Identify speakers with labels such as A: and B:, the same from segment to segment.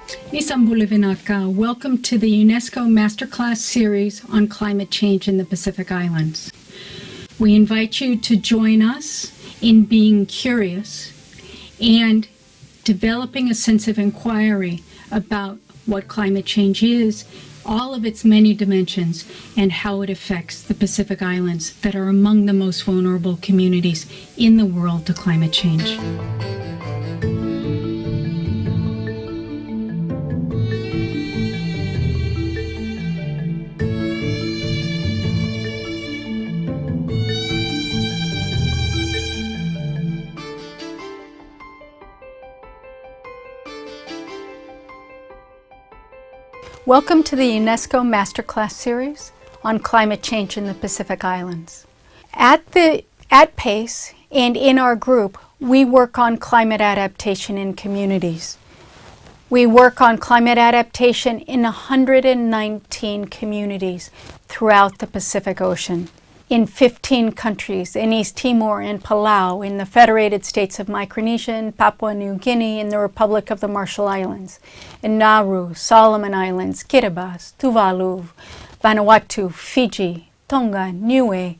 A: Isambulivinaka, welcome to the UNESCO Masterclass series on climate change in the Pacific Islands. We invite you to join us in being curious and developing a sense of inquiry about what climate change is, all of its many dimensions, and how it affects the Pacific Islands that are among the most vulnerable communities in the world to climate change. Welcome to the UNESCO Masterclass series on climate change in the Pacific Islands. At PACE and in our group, we work on climate adaptation in communities. We work on climate adaptation in 119 communities throughout the Pacific Ocean, in 15 countries, in East Timor, in Palau, in the Federated States of Micronesia, in Papua New Guinea, in the Republic of the Marshall Islands, in Nauru, Solomon Islands, Kiribati, Tuvalu, Vanuatu, Fiji, Tonga, Niue,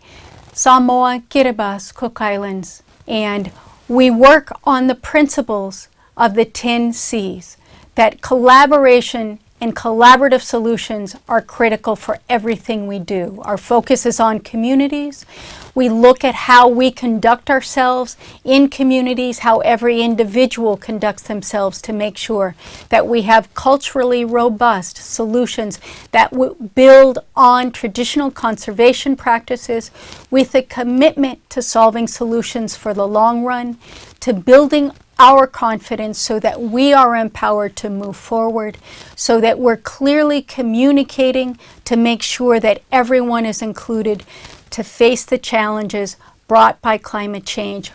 A: Samoa, Kiribati, Cook Islands, and we work on the principles of the 10 C's, that collaboration and collaborative solutions are critical for everything we do. Our focus is on communities. We look at how we conduct ourselves in communities, how every individual conducts themselves to make sure that we have culturally robust solutions that build on traditional conservation practices with a commitment to solving solutions for the long run, to building our confidence so that we are empowered to move forward, so that we're clearly communicating to make sure that everyone is included to face the challenges brought by climate change,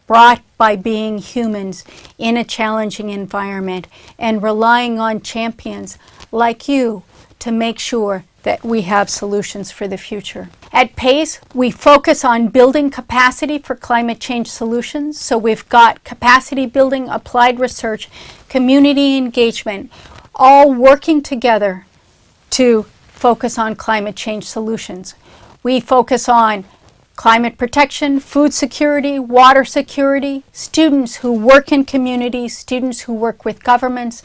A: brought by being humans in a challenging environment, and relying on champions like you to make sure that we have solutions for the future. At PACE, we focus on building capacity for climate change solutions. So we've got capacity building, applied research, community engagement, all working together to focus on climate change solutions. We focus on climate protection, food security, water security, students who work in communities, students who work with governments,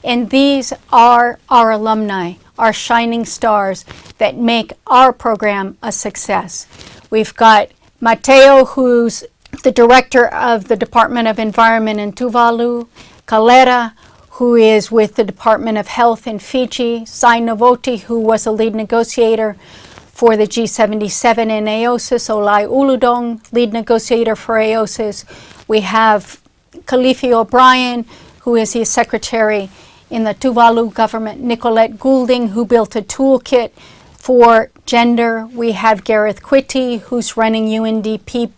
A: and these are our alumni, our shining stars that make our program a success. We've got Mateo, who's the director of the Department of Environment in Tuvalu, Kalera, who is with the Department of Health in Fiji, Sai Novoti, who was a lead negotiator for the G77 in AOSIS, Olai Uludong, lead negotiator for AOSIS. We have Kalifi O'Brien, who is the secretary in the Tuvalu government, Nicolette Goulding, who built a toolkit for gender. We have Gareth Quitty, who's running UNDP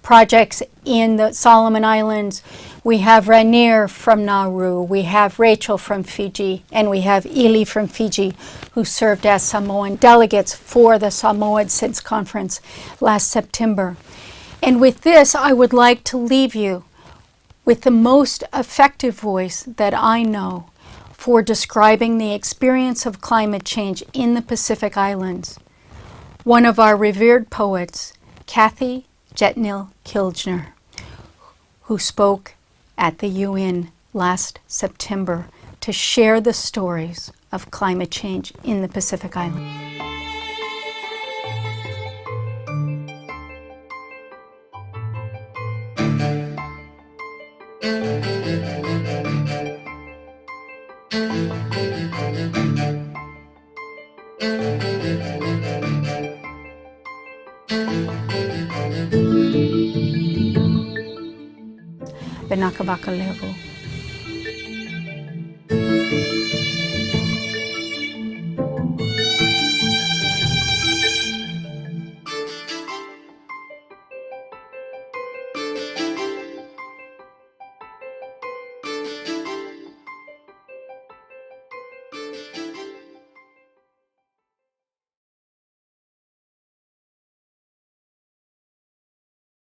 A: projects in the Solomon Islands. We have Rainier from Nauru. We have Rachel from Fiji. And we have Ili from Fiji, who served as Samoan delegates for the Samoa Sins Conference last September. And with this, I would like to leave you with the most effective voice that I know for describing the experience of climate change in the Pacific Islands. One of our revered poets, Kathy Jetnil Kilgner, who spoke at the UN last September to share the stories of climate change in the Pacific Islands. Benakavaka Levo.